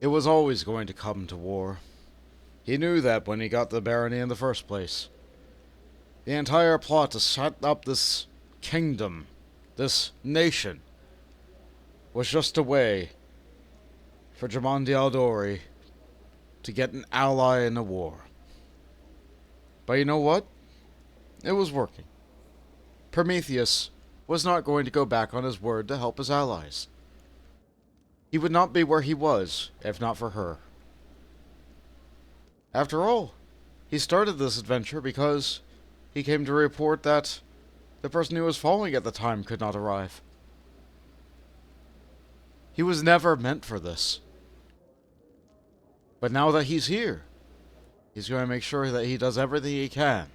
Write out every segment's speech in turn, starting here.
It was always going to come to war. He knew that when he got the barony in the first place. The entire plot to set up this kingdom, this nation, was just a way for Jamandi Aldori to get an ally in the war. But you know what? It was working. Prometheus was not going to go back on his word to help his allies. He would not be where he was if not for her. After all, he started this adventure because he came to report that the person who was following at the time could not arrive. He was never meant for this. But now that he's here, he's going to make sure that he does everything he can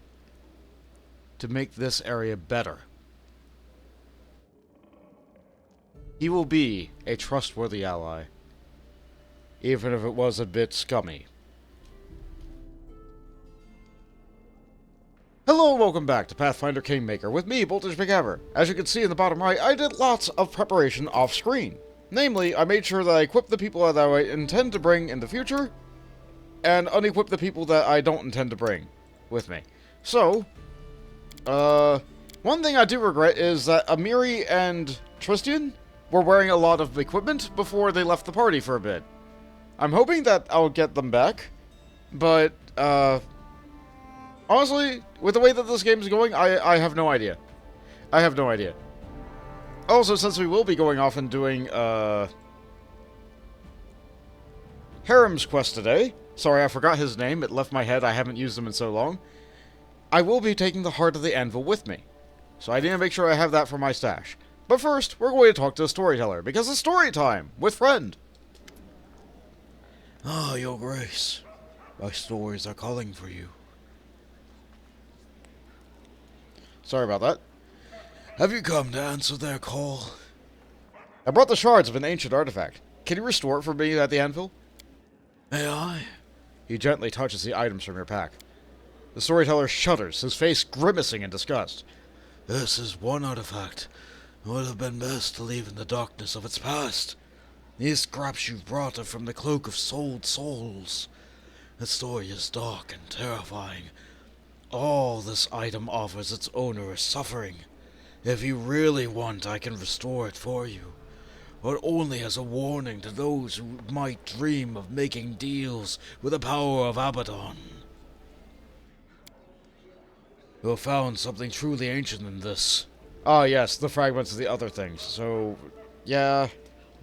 to make this area better. He will be a trustworthy ally, even if it was a bit scummy. Hello and welcome back to Pathfinder Kingmaker with me, McGammar. As you can see in the bottom right, I did lots of preparation off screen. Namely, I made sure that I equipped the people that I intend to bring in the future, and unequip the people that I don't intend to bring with me. So, one thing I do regret is that Amiri and Tristian were wearing a lot of equipment before they left the party for a bit. I'm hoping that I'll get them back, but, honestly, with the way that this game is going, I have no idea. I have no idea. Also, since we will be going off and doing, Harrim's quest today. Sorry, I forgot his name. It left my head. I haven't used him in so long. I will be taking the Heart of the Anvil with me. So I need to make sure I have that for my stash. But first, we're going to talk to a storyteller, because it's story time with friend. Ah, your grace. My stories are calling for you. Sorry about that. Have you come to answer their call? I brought the shards of an ancient artifact. Can you restore it for me at the anvil? May I? He gently touches the items from your pack. The storyteller shudders, his face grimacing in disgust. This is one artifact. It would have been best to leave in the darkness of its past. These scraps you've brought are from the Cloak of Souled Souls. Its story is dark and terrifying. All this item offers its owner is suffering. If you really want, I can restore it for you. But only as a warning to those who might dream of making deals with the power of Abaddon. You have found something truly ancient in this. Ah, yes, the fragments of the other things. So, yeah.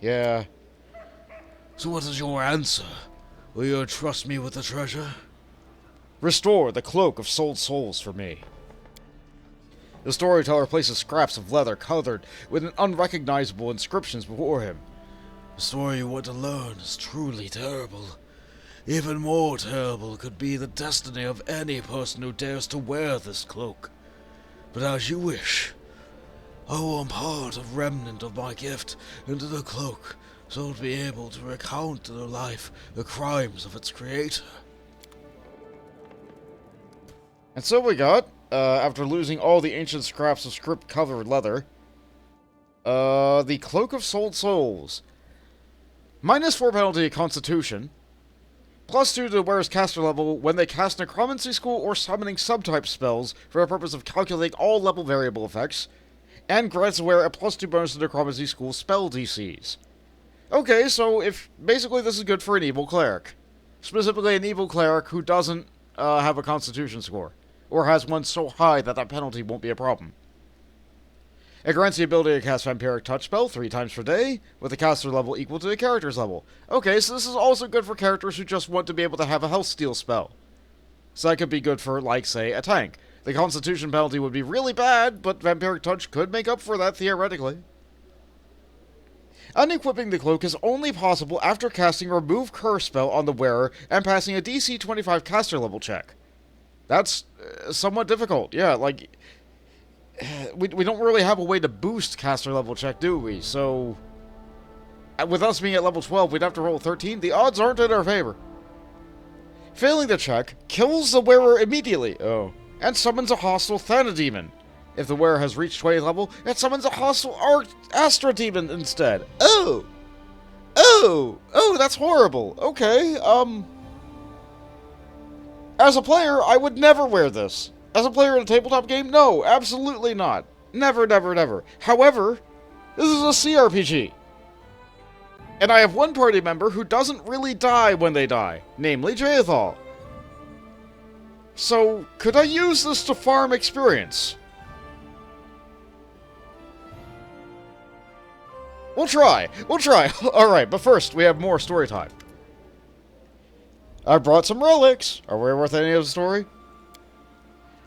So what is your answer? Will you trust me with the treasure? Restore the Cloak of Souled Souls for me. The storyteller places scraps of leather colored with an unrecognizable inscriptions before him. The story you want to learn is truly terrible. Even more terrible could be the destiny of any person who dares to wear this cloak. But as you wish. I will impart a remnant of my gift into the cloak, so to be able to recount to the life the crimes of its creator. And so we got, after losing all the ancient scraps of script-covered leather, the Cloak of Souled Souls. -4 penalty to Constitution. +2 to the wearer's caster level when they cast Necromancy School or summoning subtype spells for the purpose of calculating all level variable effects. And grants the wearer a +2 bonus to Necromancy School spell DCs. Okay, so if basically this is good for an evil cleric. Specifically an evil cleric who doesn't have a Constitution score. Or has one so high that that penalty won't be a problem. It grants the ability to cast Vampiric Touch spell 3 times per day, with a caster level equal to the character's level. Okay, so this is also good for characters who just want to be able to have a health steal spell. So that could be good for, like, say, a tank. The Constitution penalty would be really bad, but Vampiric Touch could make up for that theoretically. Unequipping the cloak is only possible after casting a Remove Curse spell on the wearer and passing a DC 25 caster level check. That's somewhat difficult. Yeah, like, we don't really have a way to boost caster level check, do we? So, with us being at level 12, we'd have to roll 13. The odds aren't in our favor. Failing the check kills the wearer immediately. Oh. And summons a hostile Thanademon. If the wearer has reached 20th level, it summons a hostile Astra Demon instead. Oh! Oh, that's horrible. Okay, as a player, I would never wear this. As a player in a tabletop game, no, absolutely not. Never, never, never. However, this is a CRPG. And I have one party member who doesn't really die when they die, namely Jaethal. So, could I use this to farm experience? We'll try. Alright, but first, we have more story time. I brought some relics. Are we worth any of the story?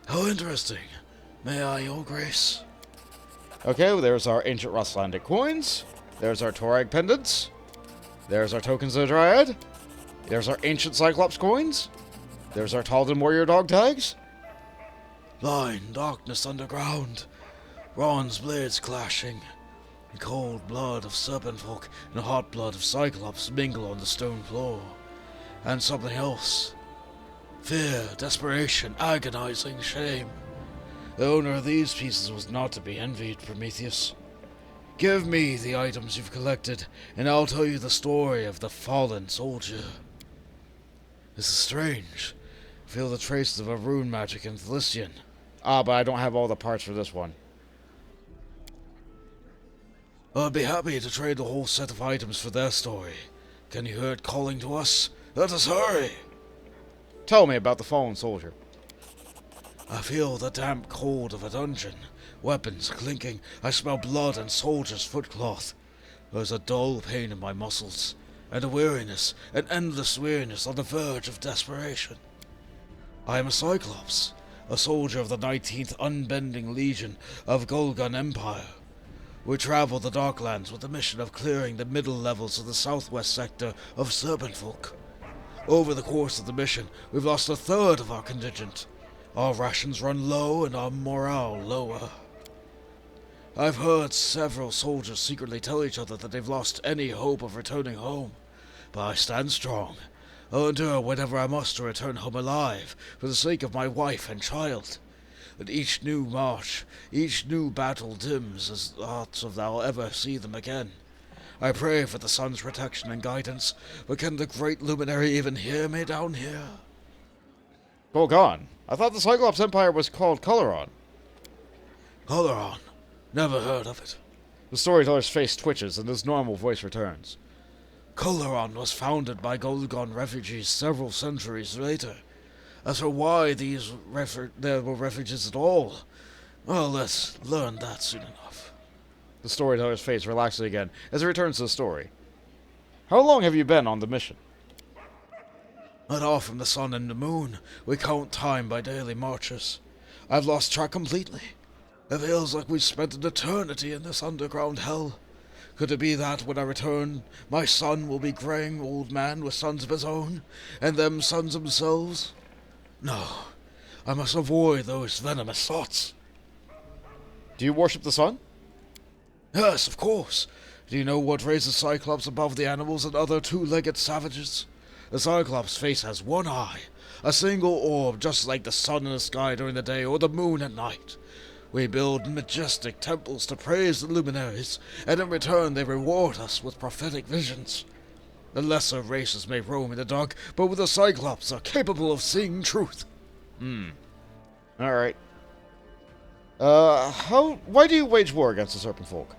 How interesting. May I, your grace? Okay, well, there's our ancient Rustlandic coins. There's our Torag pendants. There's our tokens of the Dryad. There's our ancient Cyclops coins. There's our Taldan warrior dog tags. Blind darkness underground. Bronze blades clashing. The cold blood of serpent folk and the hot blood of Cyclops mingle on the stone floor. And something else. Fear, desperation, agonizing shame. The owner of these pieces was not to be envied, Prometheus. Give me the items you've collected, and I'll tell you the story of the fallen soldier. This is strange. I feel the traces of a rune magic in Thlyssian. Ah, but I don't have all the parts for this one. I'd be happy to trade the whole set of items for their story. Can you hear it calling to us? Let us hurry! Tell me about the fallen soldier. I feel the damp cold of a dungeon. Weapons clinking. I smell blood and soldier's footcloth. There's a dull pain in my muscles, and a weariness, an endless weariness on the verge of desperation. I am a Cyclops, a soldier of the 19th Unbending Legion of Golgon Empire. We travel the Darklands with the mission of clearing the middle levels of the southwest sector of Serpentfolk. Over the course of the mission, we've lost a third of our contingent. Our rations run low and our morale lower. I've heard several soldiers secretly tell each other that they've lost any hope of returning home. But I stand strong. I'll endure whatever I must to return home alive, for the sake of my wife and child. But each new march, each new battle dims as thoughts of I'll ever see them again. I pray for the sun's protection and guidance, but can the great luminary even hear me down here? Golgon. I thought the Cyclops Empire was called Coloron. Coloron. Never heard of it. The storyteller's face twitches and his normal voice returns. Coloron was founded by Golgon refugees several centuries later. As for why there were refugees at all, well, let's learn that soon enough. The storyteller's face relaxes again as he returns to the story. How long have you been on the mission? Not off from the sun and the moon. We count time by daily marches. I've lost track completely. It feels like we've spent an eternity in this underground hell. Could it be that when I return, my son will be graying old man with sons of his own, and them sons themselves? No, I must avoid those venomous thoughts. Do you worship the sun? Yes, of course. Do you know what raises Cyclops above the animals and other two-legged savages? The Cyclops' face has one eye, a single orb just like the sun in the sky during the day or the moon at night. We build majestic temples to praise the luminaries, and in return they reward us with prophetic visions. The lesser races may roam in the dark, but with the Cyclops are capable of seeing truth. Alright. Why do you wage war against the Serpent Folk?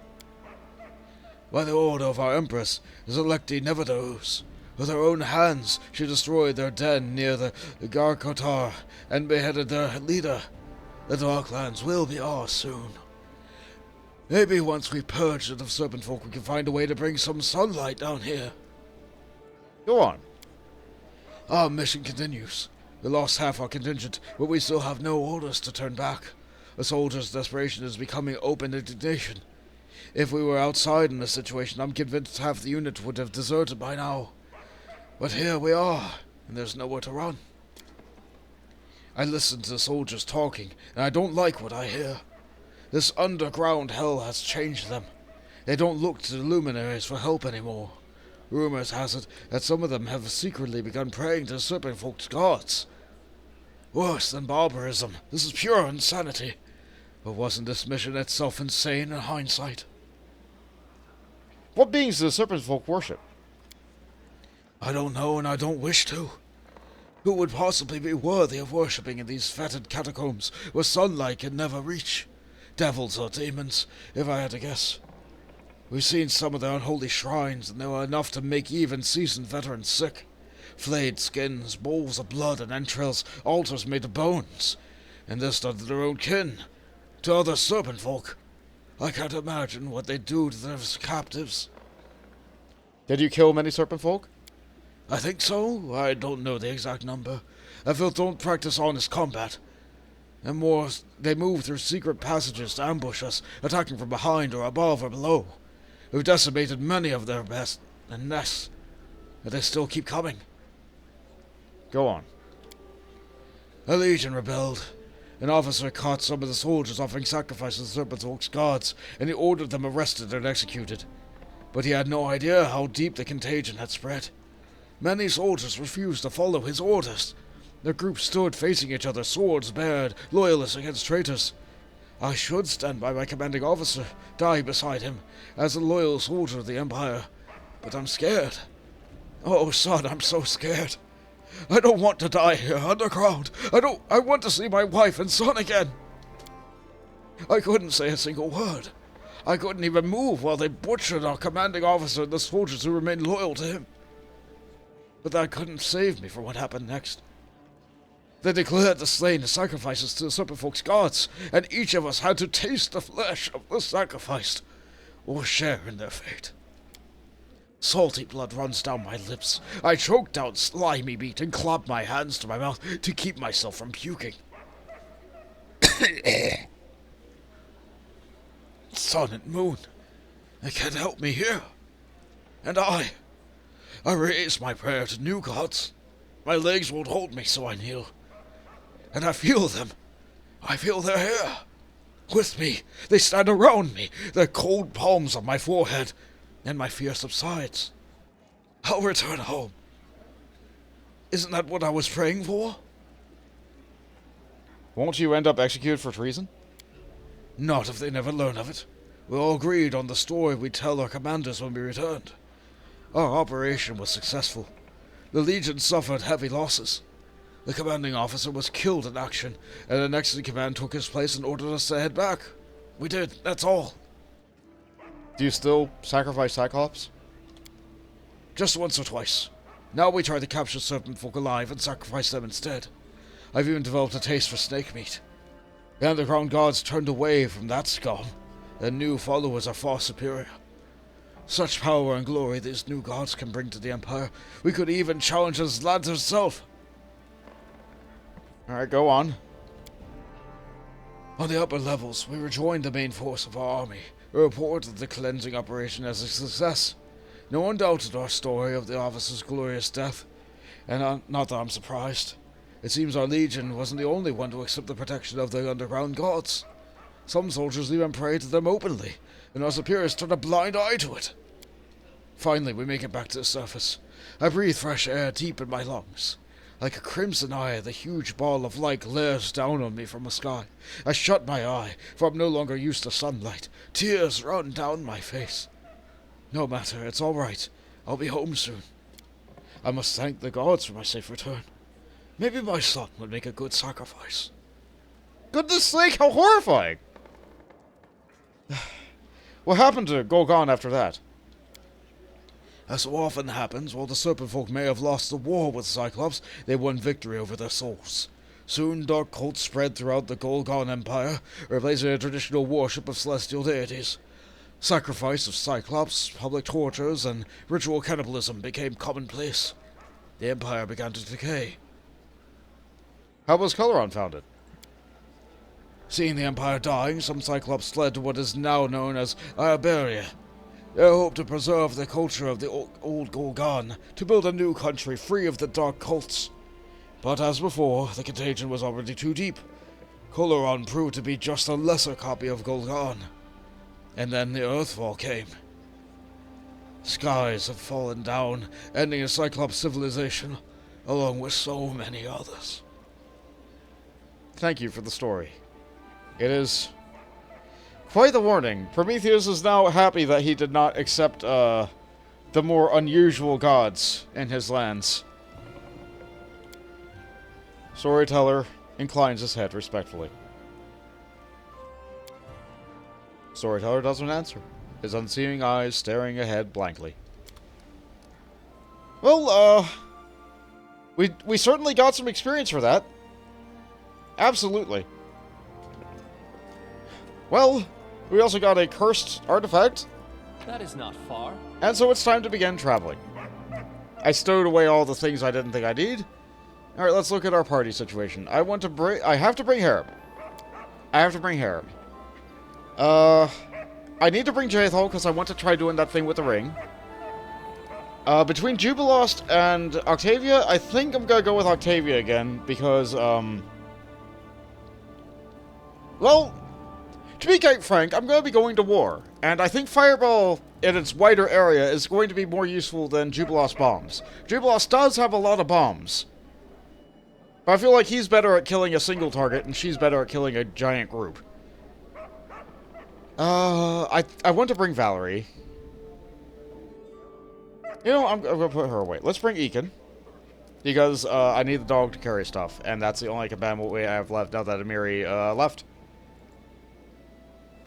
By the order of our Empress, Zelecti Nevados. With her own hands, she destroyed their den near the Garkotar and beheaded their leader. The Darklands will be ours soon. Maybe once we purge it of Serpent Folk, we can find a way to bring some sunlight down here. Go on. Our mission continues. We lost half our contingent, but we still have no orders to turn back. The soldiers' desperation is becoming open indignation. If we were outside in this situation, I'm convinced half the unit would have deserted by now. But here we are, and there's nowhere to run. I listen to the soldiers talking, and I don't like what I hear. This underground hell has changed them. They don't look to the luminaries for help anymore. Rumors has it that some of them have secretly begun praying to the Serpent Folk's gods. Worse than barbarism, this is pure insanity. But wasn't this mission itself insane in hindsight? What beings do the Serpent Folk worship? I don't know, and I don't wish to. Who would possibly be worthy of worshipping in these fetid catacombs where sunlight can never reach? Devils or demons, if I had to guess. We've seen some of their unholy shrines, and they were enough to make even seasoned veterans sick. Flayed skins, bowls of blood and entrails, altars made of bones. And this done to their own kin, to other serpent folk. I can't imagine what they do to their captives. Did you kill many serpent folk? I think so. I don't know the exact number. I feel don't practice honest combat. And more, they move through secret passages to ambush us, attacking from behind or above or below. We've decimated many of their best and nests, but they still keep coming. Go on. A legion rebelled. An officer caught some of the soldiers offering sacrifices to Serpent Folk's gods, and he ordered them arrested and executed. But he had no idea how deep the contagion had spread. Many soldiers refused to follow his orders. Their groups stood facing each other, swords bared, loyalists against traitors. I should stand by my commanding officer, die beside him, as a loyal soldier of the Empire. But I'm scared. Oh, son, I'm so scared. I don't want to die here, underground. I want to see my wife and son again. I couldn't say a single word. I couldn't even move while they butchered our commanding officer and the soldiers who remained loyal to him. But that couldn't save me from what happened next. They declared the slain as sacrifices to the Serpent Folk's gods, and each of us had to taste the flesh of the sacrificed, or share in their fate. Salty blood runs down my lips. I choke down slimy meat and clap my hands to my mouth to keep myself from puking. Sun and moon, they can't help me here. And I raise my prayer to new gods. My legs won't hold me, so I kneel. And I feel them. I feel their hair. With me, they stand around me, their cold palms on my forehead, and my fear subsides. I'll return home. Isn't that what I was praying for? Won't you end up executed for treason? Not if they never learn of it. We all agreed on the story we'd tell our commanders when we returned. Our operation was successful. The Legion suffered heavy losses. The commanding officer was killed in action, and the next in command took his place and ordered us to head back. We did, that's all. Do you still sacrifice Cyclops? Just once or twice. Now we try to capture serpent folk alive and sacrifice them instead. I've even developed a taste for snake meat. The underground gods turned away from that scum. Their new followers are far superior. Such power and glory these new gods can bring to the Empire, we could even challenge his land herself. Alright, go on. On the upper levels, we rejoined the main force of our army. We reported the cleansing operation as a success. No one doubted our story of the officer's glorious death, and not that I'm surprised. It seems our legion wasn't the only one to accept the protection of the underground gods. Some soldiers even prayed to them openly, and our superiors turned a blind eye to it. Finally, we make it back to the surface. I breathe fresh air deep in my lungs. Like a crimson eye, the huge ball of light glares down on me from the sky. I shut my eye, for I'm no longer used to sunlight. Tears run down my face. No matter, it's all right. I'll be home soon. I must thank the gods for my safe return. Maybe my son would make a good sacrifice. Goodness sake, how horrifying! What happened to Golgon after that? As so often happens, while the Serpent Folk may have lost the war with Cyclops, they won victory over their souls. Soon dark cults spread throughout the Golgon Empire, replacing a traditional worship of celestial deities. Sacrifice of Cyclops, public tortures, and ritual cannibalism became commonplace. The Empire began to decay. How was Coloron founded? Seeing the Empire dying, some Cyclops fled to what is now known as Iberia. They hoped to preserve the culture of the old Golgon, to build a new country free of the dark cults. But as before, the contagion was already too deep. Coloron proved to be just a lesser copy of Golgon. And then the Earthfall came. Skies have fallen down, ending a Cyclops civilization, along with so many others. Thank you for the story. It is quite the warning. Prometheus is now happy that he did not accept the more unusual gods in his lands. Storyteller inclines his head respectfully. Storyteller doesn't answer, his unseeing eyes staring ahead blankly. Well, we certainly got some experience for that. Absolutely. Well, we also got a cursed artifact. That is not far. And so it's time to begin traveling. I stowed away all the things I didn't think I need. Alright, let's look at our party situation. I have to bring Harrim. I need to bring Jaethal because I want to try doing that thing with the ring. Between Jubilost and Octavia, I think I'm gonna go with Octavia again because, well, to be quite frank, I'm going to be going to war, and I think Fireball in its wider area is going to be more useful than Jubilost bombs. Jubilost does have a lot of bombs, but I feel like he's better at killing a single target, and she's better at killing a giant group. I want to bring Valerie. You know, I'm going to put her away. Let's bring Ekin, because I need the dog to carry stuff, and that's the only compatible way I have left now that Amiri left.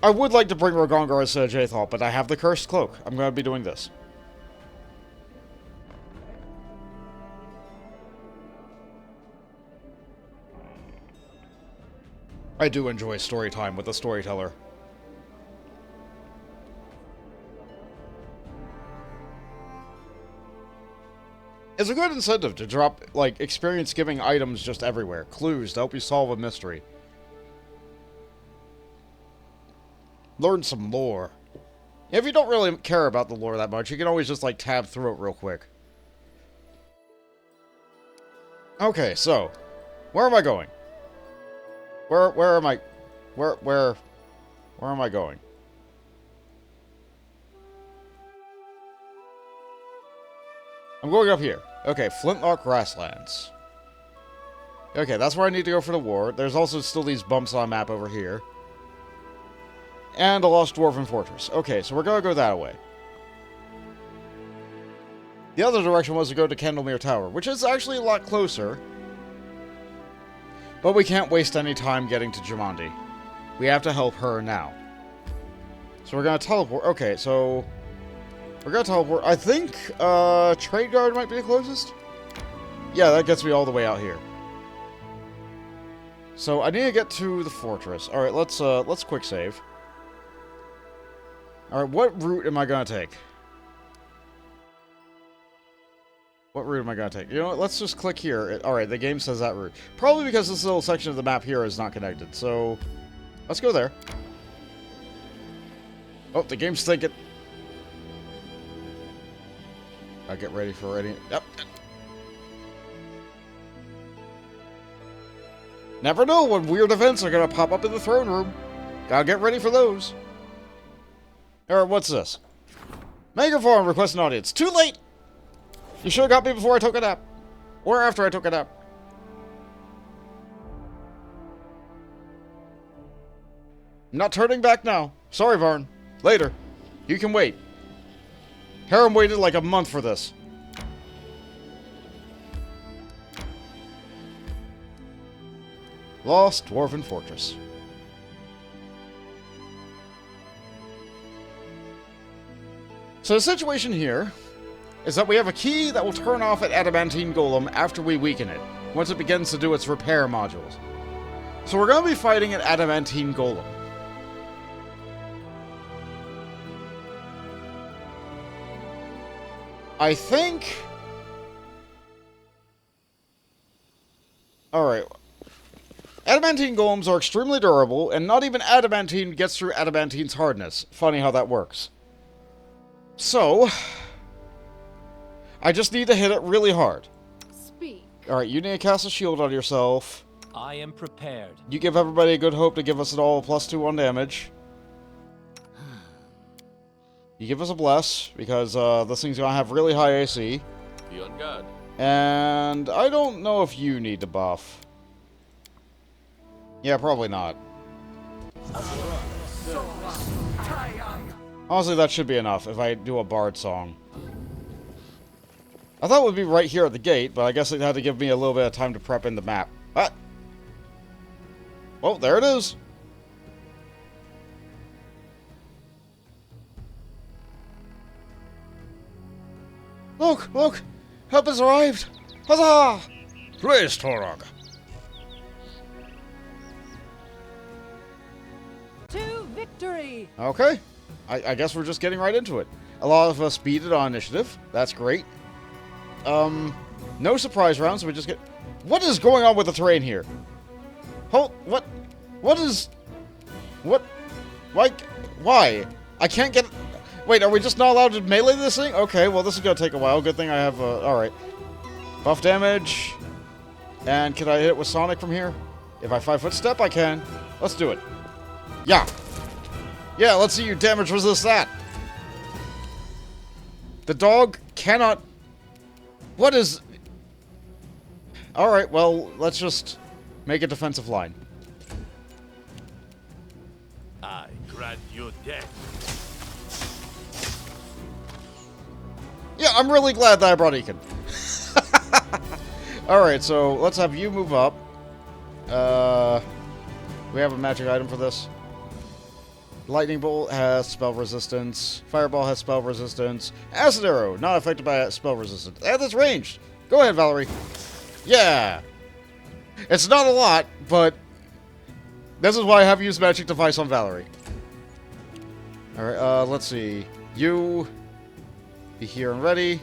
I would like to bring Rogongar as Jaethal, but I have the Cursed Cloak. I'm going to be doing this. I do enjoy story time with the Storyteller. It's a good incentive to drop, like, experience-giving items just everywhere. Clues to help you solve a mystery. Learn some lore. If you don't really care about the lore that much, you can always just, like, tab through it real quick. Okay, so, where am I going? Where am I? Where am I going? I'm going up here. Okay, Flintlock Grasslands. Okay, that's where I need to go for the war. There's also still these bumps on the map over here. And a Lost Dwarven Fortress. Okay, so we're gonna go that way. The other direction was to go to Candlemere Tower, which is actually a lot closer. But we can't waste any time getting to Jamandi. We have to help her now. So we're gonna teleport. Okay, so we're gonna teleport. I think Trade Guard might be the closest. Yeah, that gets me all the way out here. So I need to get to the fortress. All right, let's quick save. All right, what route am I gonna take? What route am I gonna take? You know what? Let's just click here. All right, the game says that route. Probably because this little section of the map here is not connected. So let's go there. Oh, the game's thinking. I'll get ready for ready. Yep. Never know when weird events are gonna pop up in the throne room. Gotta get ready for those. Alright, what's this? Megaform request an audience. Too late! You should have got me before I took a nap. Or after I took a nap. I'm not turning back now. Sorry, Varn. Later. You can wait. Harrim waited like a month for this. Lost Dwarven Fortress. So the situation here is that we have a key that will turn off an adamantine golem after we weaken it, once it begins to do its repair modules. So we're going to be fighting an adamantine golem. I think... Alright. Adamantine golems are extremely durable, and not even adamantine gets through adamantine's hardness. Funny how that works. So... I just need to hit it really hard. Speak. Alright, you need to cast a shield on yourself. I am prepared. You give everybody a good hope to give us it all a +2 on damage. You give us a bless, because this thing's gonna have really high AC. Be on guard. And I don't know if you need to buff. Yeah, probably not. Honestly, that should be enough if I do a bard song. I thought it would be right here at the gate, but I guess it had to give me a little bit of time to prep in the map. Ah! Well, there it is. Look! Look! Help has arrived! Huzzah! Praise Torog. To victory! Okay. I guess we're just getting right into it. A lot of us beat it on initiative. That's great. No surprise rounds, so we just get... What is going on with the terrain here? Hold... What? What is... What? Why? I can't get... Wait, are we just not allowed to melee this thing? Okay, well, this is gonna take a while. Good thing I have, alright. Buff damage. And can I hit it with Sonic from here? If I 5-foot step, I can. Let's do it. Yeah. Yeah, let's see you damage resist that. The dog cannot... What is... Alright, well, let's just make a defensive line. I grant you death. Yeah, I'm really glad that I brought Ekin. Alright, so let's have you move up. We have a magic item for this. Lightning Bolt has spell resistance. Fireball has spell resistance. Acid Arrow, not affected by spell resistance. And it's ranged. Go ahead, Valerie. Yeah. It's not a lot, but this is why I have used Magic Device on Valerie. Alright, let's see. You be here and ready.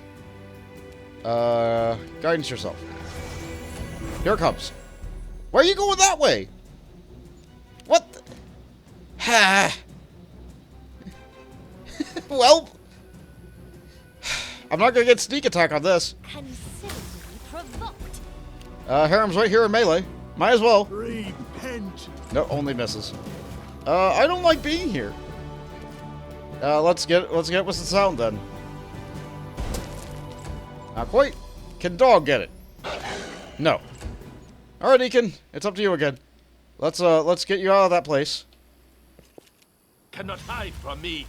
Guidance yourself. Here it comes. Why are you going that way? What the... Ha. Well, I'm not gonna get sneak attack on this. Considerably provoked. Harrim's right here in melee. Might as well. Repent. No, only misses. I don't like being here. Let's get with the sound then. Not quite. Can dog get it? No. All right, Ekin, it's up to you again. Let's get you out of that place. Cannot hide from me.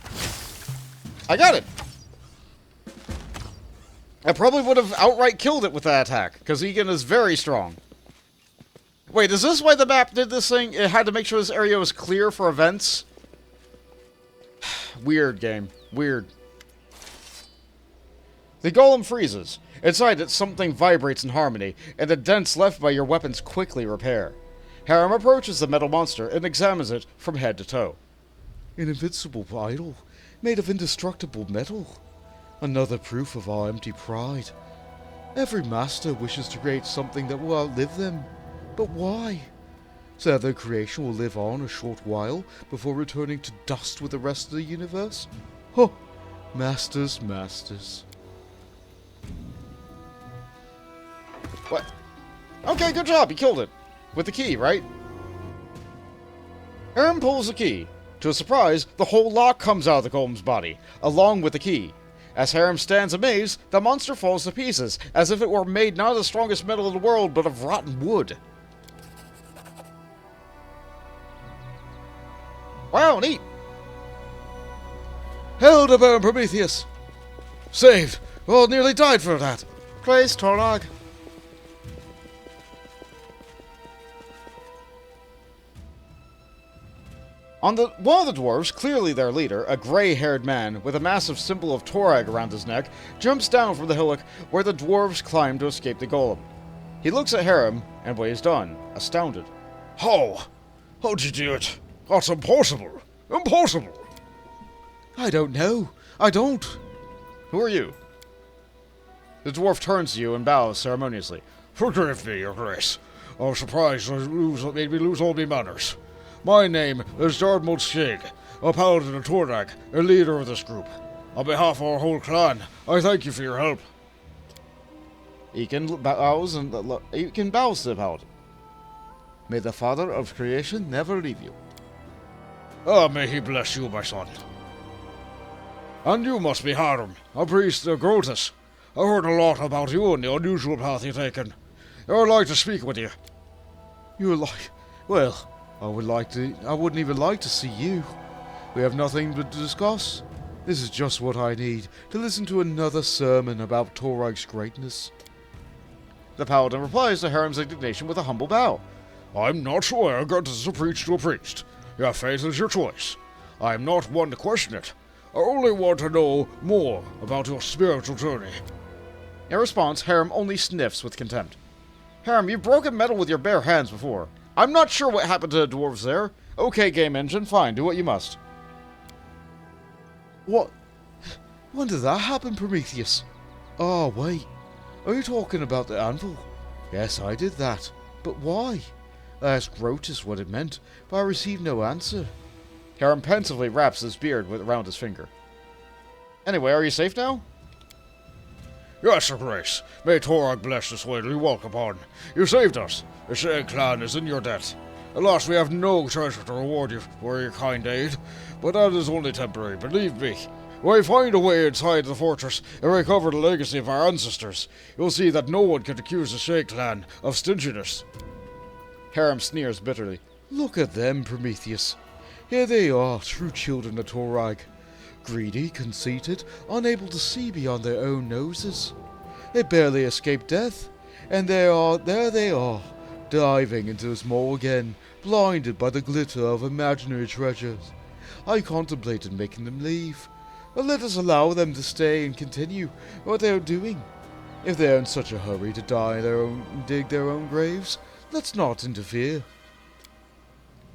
I got it. I probably would have outright killed it with that attack, because Egan is very strong. Wait, is this why the map did this thing? It had to make sure this area was clear for events? Weird game. Weird. The golem freezes. Inside it, something vibrates in harmony, and the dents left by your weapons quickly repair. Harrim approaches the metal monster and examines it from head to toe. An invincible idol, made of indestructible metal. Another proof of our empty pride. Every master wishes to create something that will outlive them. But why? So that their creation will live on a short while before returning to dust with the rest of the universe? Huh. Masters, masters. What? Okay, good job. You killed it. With the key, right? Harrim pulls the key. To his surprise, the whole lock comes out of the golem's body, along with the key. As Harrim stands amazed, the monster falls to pieces, as if it were made not of the strongest metal in the world, but of rotten wood. Wow, neat! Hail to Baron Prometheus! Saved! Well, nearly died for that. Praise Torog. One of the dwarves, clearly their leader, a grey-haired man with a massive symbol of Torag around his neck, jumps down from the hillock where the dwarves climb to escape the golem. He looks at Harrim, and what he's done, astounded. How? How'd you do it? That's impossible. Impossible. I don't know. I don't. Who are you? The dwarf turns to you and bows ceremoniously. Forgive me, your grace. I'm surprised it made me lose all my manners. My name is Dartmouth Stig, a paladin of Torag, a leader of this group. On behalf of our whole clan, I thank you for your help. Ekin bows to the paladin. May the Father of Creation never leave you. Ah, may he bless you, my son. And you must be Harrim, a priest of Grotus. I heard a lot about you and the unusual path you've taken. I would like to speak with you. You would like... Well, I wouldn't even like to see you. We have nothing to discuss. This is just what I need, to listen to another sermon about Torag's greatness. The paladin replies to Harrim's indignation with a humble bow. I'm not so arrogant as to preach to a priest. Your faith is your choice. I am not one to question it. I only want to know more about your spiritual journey. In response, Harrim only sniffs with contempt. Harrim, you've broken metal with your bare hands before. I'm not sure what happened to the dwarves there. Okay, game engine, fine, do what you must. What? When did that happen, Prometheus? Oh, wait. Are you talking about the anvil? Yes, I did that. But why? I asked Grotus what it meant, but I received no answer. Harrim pensively wraps his beard around his finger. Anyway, are you safe now? Yes, Your Grace. May Torag bless this way we walk upon. You saved us. The Shea clan is in your debt. Alas, we have no treasure to reward you for your kind aid, but that is only temporary, believe me. When we find a way inside the fortress and recover the legacy of our ancestors, you'll see that no one can accuse the Shea clan of stinginess. Harrim sneers bitterly. Look at them, Prometheus. Here they are, true children of Torag. Greedy, conceited, unable to see beyond their own noses. They barely escaped death, and there they are, diving into this maw again, blinded by the glitter of imaginary treasures. I contemplated making them leave, but let us allow them to stay and continue what they are doing. If they are in such a hurry to dig their own graves, let's not interfere.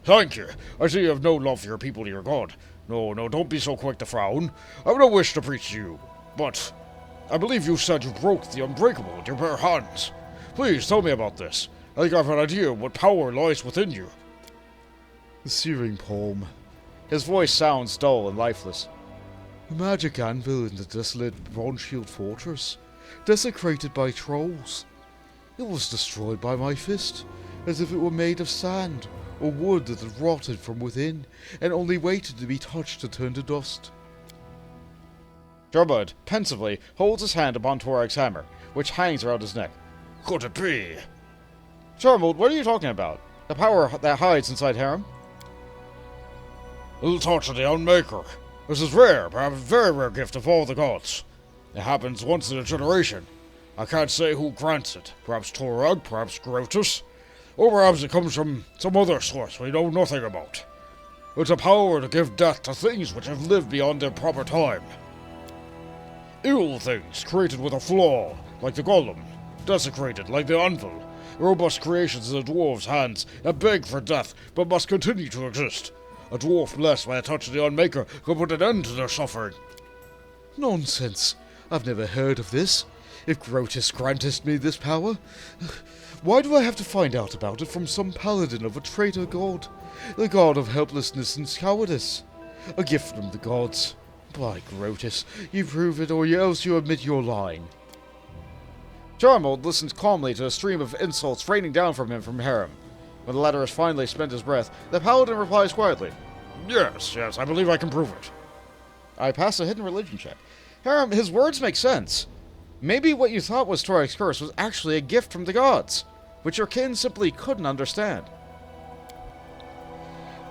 Thank you. I see you have no love for your people or your god. No, don't be so quick to frown. I have no wish to preach to you, but I believe you said you broke the unbreakable with your bare hands. Please tell me about this. I think I have an idea of what power lies within you. The searing palm. His voice sounds dull and lifeless. The magic anvil in the desolate bronze-shield fortress, desecrated by trolls. It was destroyed by my fist, as if it were made of sand or wood that had rotted from within, and only waited to be touched to turn to dust. Jorbud, pensively, holds his hand upon Torag's hammer, which hangs around his neck. Could it be? Charmold, what are you talking about? The power that hides inside Harrim? Little touch of the Unmaker. This is rare, perhaps a very rare gift of all the gods. It happens once in a generation. I can't say who grants it. Perhaps Torag, perhaps Grotus, or perhaps it comes from some other source we know nothing about. It's a power to give death to things which have lived beyond their proper time. Evil things created with a flaw, like the golem, desecrated like the anvil, robust creations in the dwarves' hands that beg for death but must continue to exist. A dwarf blessed by a touch of the Unmaker could put an end to their suffering. Nonsense. I've never heard of this. If Grotus grantest me this power, why do I have to find out about it from some paladin of a traitor god? The god of helplessness and cowardice. A gift from the gods. By Grotus, you prove it or else you admit you're lying. Jarmold listens calmly to a stream of insults raining down from him from Harrim. When the latter has finally spent his breath, the paladin replies quietly. Yes, I believe I can prove it. I pass a hidden religion check. Harrim, his words make sense. Maybe what you thought was Torag's curse was actually a gift from the gods, which your kin simply couldn't understand.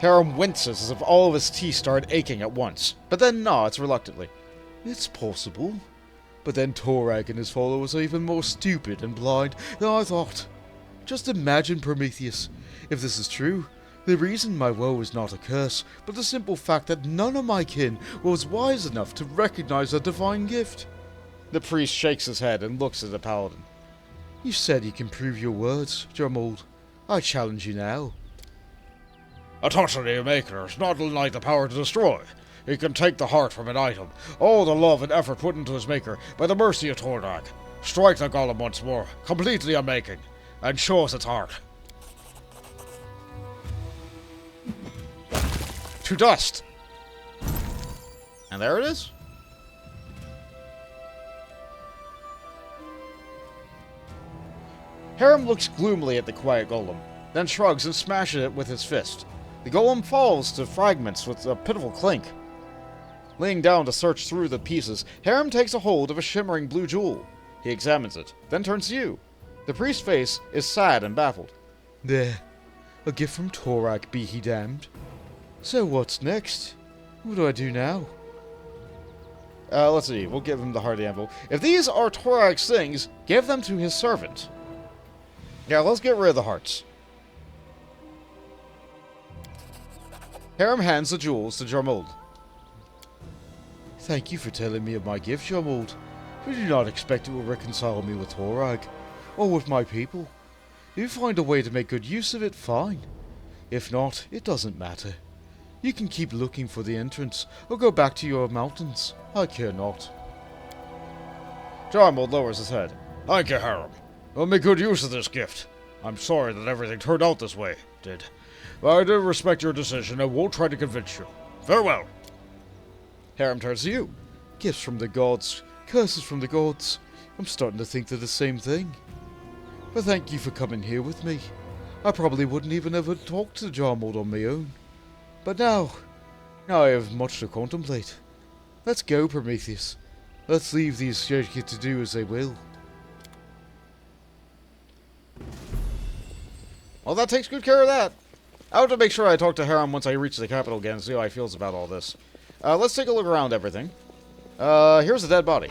Harrim winces as if all of his teeth started aching at once, but then nods reluctantly. It's possible. But then Torag and his followers are even more stupid and blind than I thought. Just imagine, Prometheus. If this is true, the reason my woe is not a curse, but the simple fact that none of my kin was wise enough to recognize a divine gift. The priest shakes his head and looks at the paladin. You said you can prove your words, Jarmold. I challenge you now. A touch of the Maker is not unlike the power to destroy. He can take the heart from an item, all the love and effort put into his maker by the mercy of Torag. Strike the golem once more, complete the unmaking, and show us its heart. To dust! And there it is. Harrim looks gloomily at the quiet golem, then shrugs and smashes it with his fist. The golem falls to fragments with a pitiful clink. Laying down to search through the pieces, Harrim takes a hold of a shimmering blue jewel. He examines it, then turns to you. The priest's face is sad and baffled. There. A gift from Torag, be he damned. So what's next? What do I do now? Let's see. We'll give him the hardy anvil. If these are Torak's things, give them to his servant. Yeah, let's get rid of the hearts. Harrim hands the jewels to Jarmold. Thank you for telling me of my gift, Jarmold. I do not expect it will reconcile me with Torag, or with my people. If you find a way to make good use of it, fine. If not, it doesn't matter. You can keep looking for the entrance, or go back to your mountains. I care not. Jarmold lowers his head. Thank you, Harrim. I'll make good use of this gift. I'm sorry that everything turned out this way, but I do respect your decision and won't try to convince you. Farewell. Harrim turns to you. Gifts from the gods, curses from the gods. I'm starting to think they're the same thing. But thank you for coming here with me. I probably wouldn't even ever talk to Jarmold on my own. But now I have much to contemplate. Let's go, Prometheus. Let's leave these Zig-zaggy to do as they will. Well, that takes good care of that. I'll have to make sure I talk to Harrim once I reach the capital again and see how he feels about all this. Let's take a look around everything. Here's a dead body.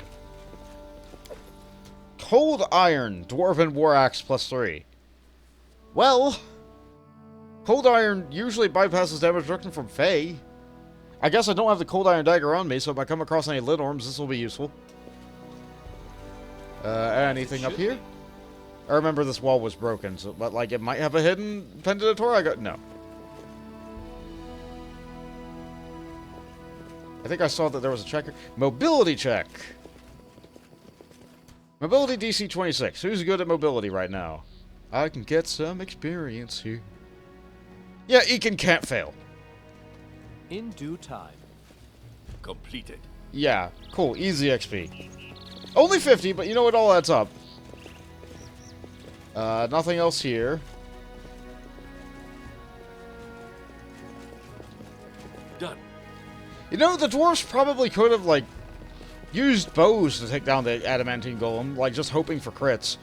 Cold Iron, Dwarven War Axe +3. Well, Cold Iron usually bypasses damage reduction from Fae. I guess I don't have the Cold Iron Dagger on me, so if I come across any Lit Orms, this will be useful. Anything up here? I remember this wall was broken, so, but like it might have a hidden pendant of Torag. No. I think I saw that there was a checker. Mobility check. Mobility DC 26. Who's good at mobility right now? I can get some experience here. Yeah, Ekin can't fail. In due time. Completed. Yeah, cool. Easy XP. Only 50, but you know it all adds up. Nothing else here. Done. You know, the dwarves probably could have, like, used bows to take down the adamantine golem, like, just hoping for crits.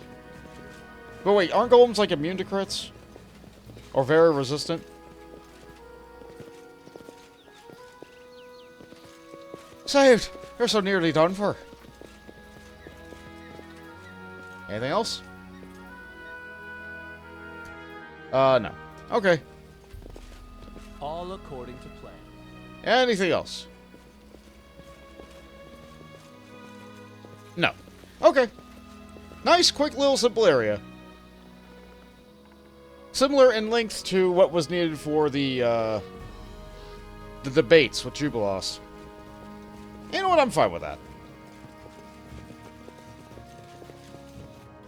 But wait, aren't golems, like, immune to crits? Or very resistant? Saved! They're so nearly done for. Anything else? No. Okay. All according to plan. Anything else? No. Okay. Nice, quick, little, simple area. Similar in length to what was needed for the debates with Jubilos. You know what? I'm fine with that.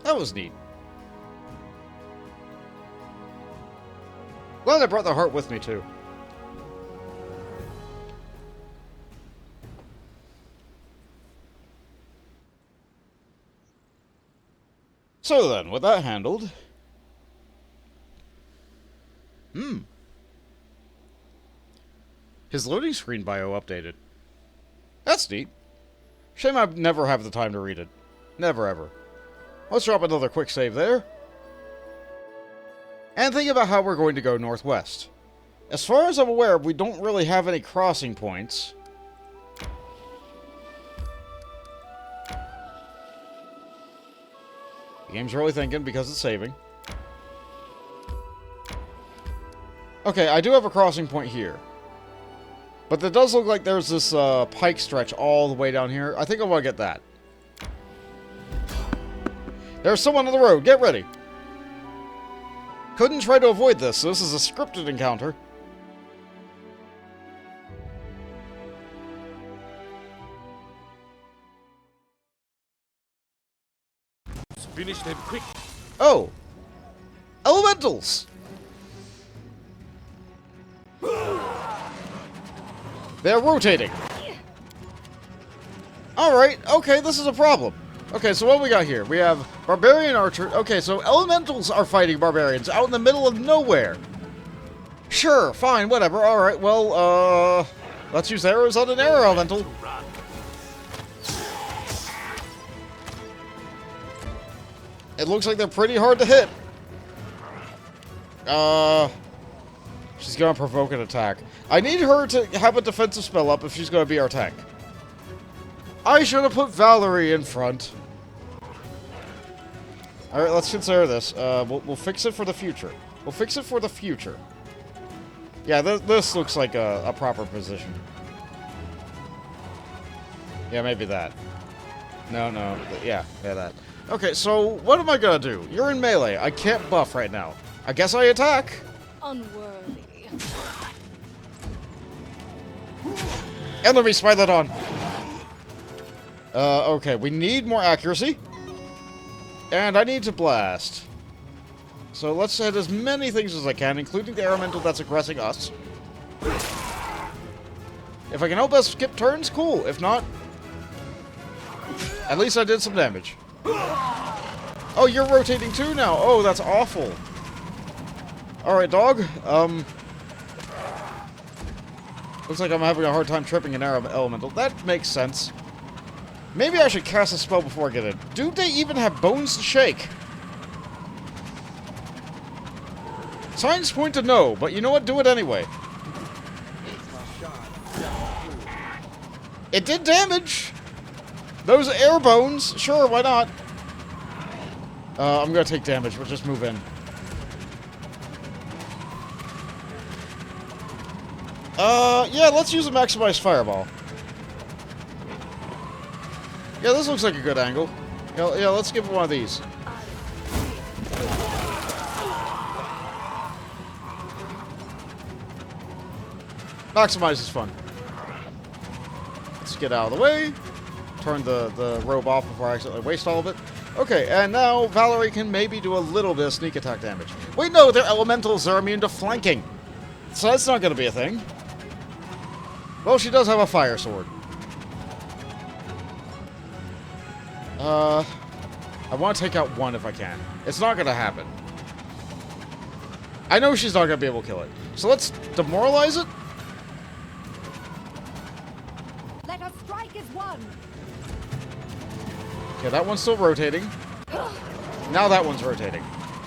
That was neat. Glad I brought the heart with me, too. So then, with that handled... His loading screen bio updated. That's neat. Shame I never have the time to read it. Never ever. Let's drop another quick save there. And think about how we're going to go northwest. As far as I'm aware, we don't really have any crossing points. The game's really thinking because it's saving. Okay, I do have a crossing point here. But it does look like there's this Pike Stretch all the way down here. I think I want to get that. There's someone on the road. Get ready. Couldn't try to avoid this, so this is a scripted encounter. Finish them quick. Oh. Elementals. They're rotating. Alright, okay, this is a problem. Okay, so what we got here? We have Barbarian Archer. Okay, so Elementals are fighting Barbarians out in the middle of nowhere. Sure, fine, whatever. Alright, well, let's use arrows on an arrow Elemental. It looks like they're pretty hard to hit. She's gonna provoke an attack. I need her to have a defensive spell up if she's gonna be our tank. I should have put Valerie in front. Alright, let's consider this. We'll fix it for the future. We'll fix it for the future. Yeah, this looks like a proper position. Yeah, maybe that. No, yeah, that. Okay, so what am I gonna do? You're in melee. I can't buff right now. I guess I attack. Unworthy. Enemy Smilodon! Okay, we need more accuracy. And I need to blast. So let's hit as many things as I can, including the elemental that's aggressing us. If I can help us skip turns, cool. If not, at least I did some damage. Oh, you're rotating too now. Oh, that's awful. Alright, dog. Looks like I'm having a hard time tripping an arrow elemental. That makes sense. Maybe I should cast a spell before I get in. Do they even have bones to shake? Signs point to no, but you know what? Do it anyway. It did damage! Those air bones, sure, why not? I'm gonna take damage, but just move in. Yeah, let's use a maximized fireball. Yeah, this looks like a good angle. Yeah, let's give it one of these. Maximize is fun. Let's get out of the way. Turn the robe off before I accidentally waste all of it. Okay, and now Valerie can maybe do a little bit of sneak attack damage. Wait, no, they're elementals. They're immune to flanking. So that's not going to be a thing. Well, she does have a fire sword. I want to take out one if I can. It's not going to happen. I know she's not going to be able to kill it. So let's demoralize it. Let us strike as one. Okay, that one's still rotating. Now that one's rotating.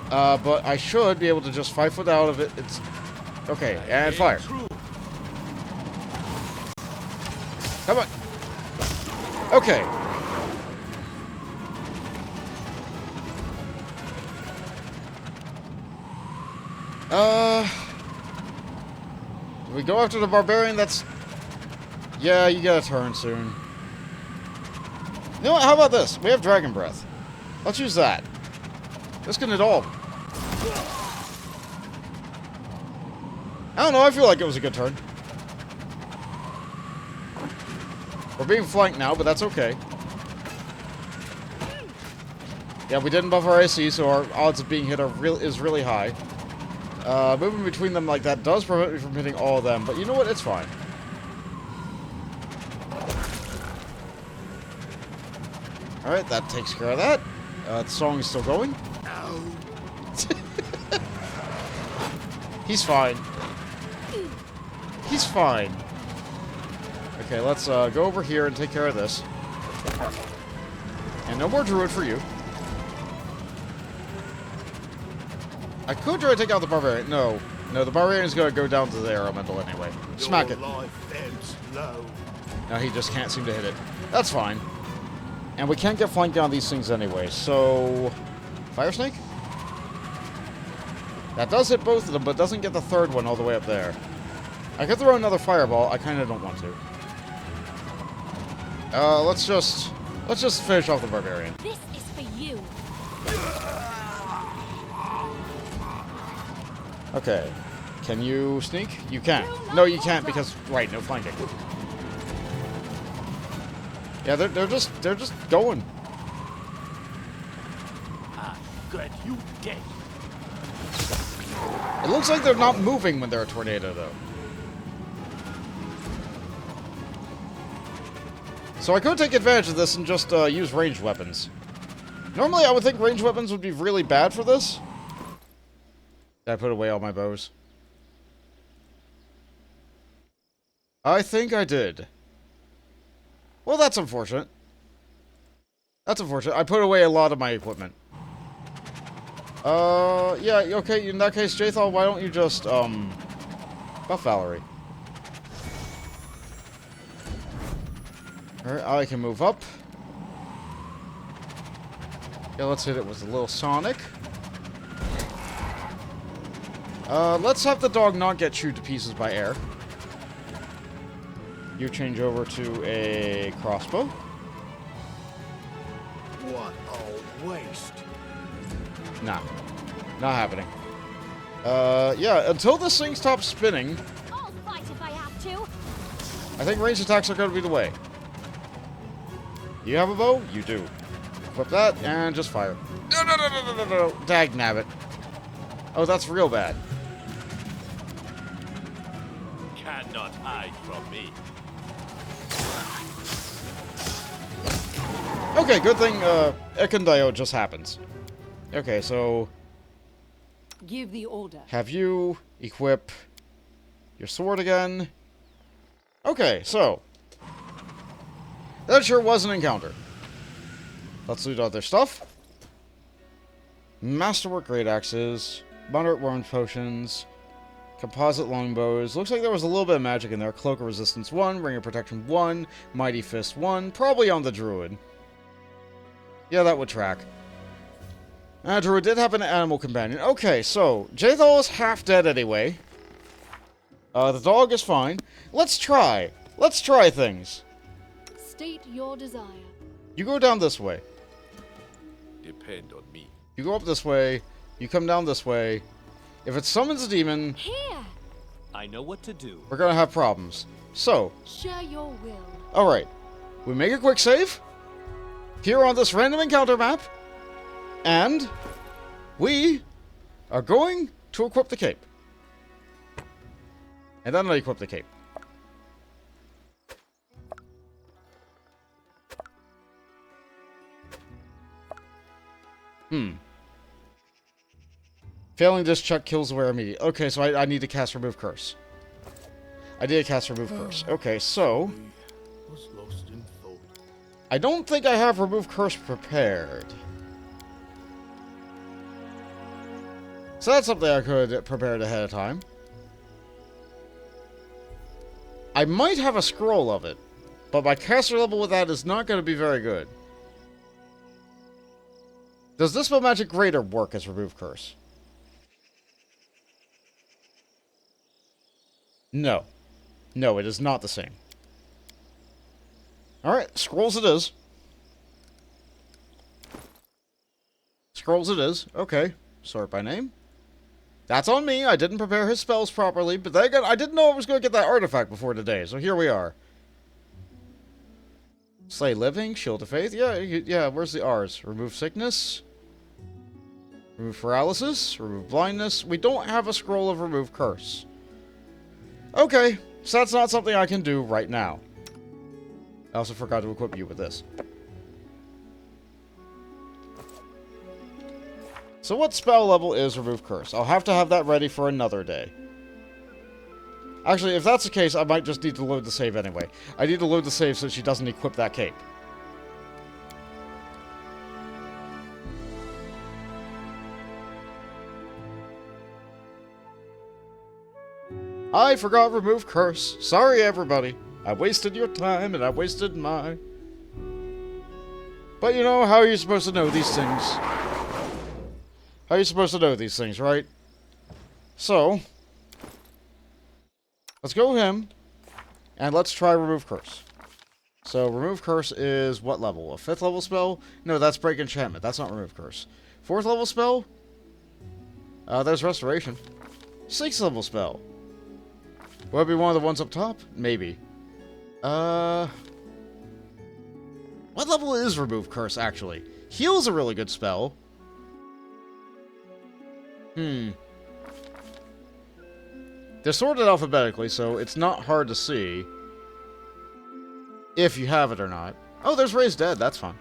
But I should be able to just 5 foot out of it. It's okay, and fire. Come on. Okay. Do we go after the barbarian? That's... Yeah, you gotta turn soon. You know what? How about this? We have Dragon Breath. Let's use that. This can hit all. I don't know. I feel like it was a good turn. We're being flanked now, but that's okay. Yeah, we didn't buff our AC, so our odds of being hit is really high. Moving between them like that does prevent me from hitting all of them, but you know what? It's fine. Alright, that takes care of that. The song is still going. He's fine. He's fine. Okay, let's go over here and take care of this. And no more druid for you. I could try to take out the barbarian. No. No, the barbarian's gonna go down to the elemental anyway. Smack it. No, he just can't seem to hit it. That's fine. And we can't get flanked down these things anyway, so... Fire Snake? That does hit both of them, but doesn't get the third one all the way up there. I could throw another fireball. I kind of don't want to. Let's just finish off the barbarian. This is for you. Okay. Can you sneak? You can. No, you can't because right, no flanking. Yeah, they're just going. Ah, good, you dead. It looks like they're not moving when they're a tornado, though. So I could take advantage of this and just use ranged weapons. Normally, I would think ranged weapons would be really bad for this. Did I put away all my bows? I think I did. Well, that's unfortunate. That's unfortunate. I put away a lot of my equipment. Yeah, okay, in that case, Jathal, why don't you just, buff Valerie? Alright, I can move up. Yeah, let's hit it with a little Sonic. Let's have the dog not get chewed to pieces by air. You change over to a crossbow. What a waste. Nah. Not happening. Yeah, until this thing stops spinning, I'll fight if I have to. I think ranged attacks are going to be the way. You have a bow? You do. Equip that, and just fire. No, no, no, no, no, no, no. Dagnabbit. Oh, that's real bad. Cannot hide from me. Okay, good thing, Ekondio just happens. Okay, so... Give the order. have you equip your sword again. Okay, so... that sure was an encounter. Let's loot all their stuff. Masterwork great axes, moderate wound potions, composite longbows. Looks like there was a little bit of magic in there. Cloak of Resistance 1, Ring of Protection 1, Mighty Fist 1, probably on the Druid. Yeah, that would track. Druid did have an animal companion. Okay, so, Jaethal is half dead anyway. The dog is fine. Let's try. Let's try things. State your desire. You go down this way. Depend on me. You go up this way. You come down this way. If it summons a demon, Here. I know what to do. we're gonna have problems. So, Share your will. alright. We make a quick save. Here on this random encounter map. And we are going to equip the cape. And then I equip the cape. Failing this check kills aware immediately. Okay, so I need to cast Remove Curse. I did cast Remove Curse. Okay, so... Was lost in thought. I don't think I have Remove Curse prepared. So that's something I could have prepared ahead of time. I might have a scroll of it, but my caster level with that is not going to be very good. Does Dispel Magic Greater work as Remove Curse? No. No, it is not the same. Alright, scrolls it is. Scrolls it is. Okay. Sort by name. That's on me. I didn't prepare his spells properly, but then again, I didn't know I was going to get that artifact before today, so here we are. Slay Living, Shield of Faith. Yeah, where's the R's? Remove Sickness. Remove Paralysis. Remove Blindness. We don't have a scroll of Remove Curse. Okay, so that's not something I can do right now. I also forgot to equip you with this. So what spell level is Remove Curse? I'll have to have that ready for another day. Actually, if that's the case, I might just need to load the save anyway. I need to load the save so she doesn't equip that cape. I forgot Remove Curse. Sorry, everybody. I wasted your time and I wasted mine. But you know, how are you supposed to know these things? How are you supposed to know these things, right? So, let's go him, and let's try Remove Curse. So, Remove Curse is what level? A 5th level spell? No, that's Break Enchantment. That's not Remove Curse. 4th level spell? There's Restoration. 6th level spell. Will it be one of the ones up top? Maybe. What level is Remove Curse, actually? Heal's a really good spell. They're sorted alphabetically, so it's not hard to see if you have it or not. Oh, there's Raised Dead. That's fine.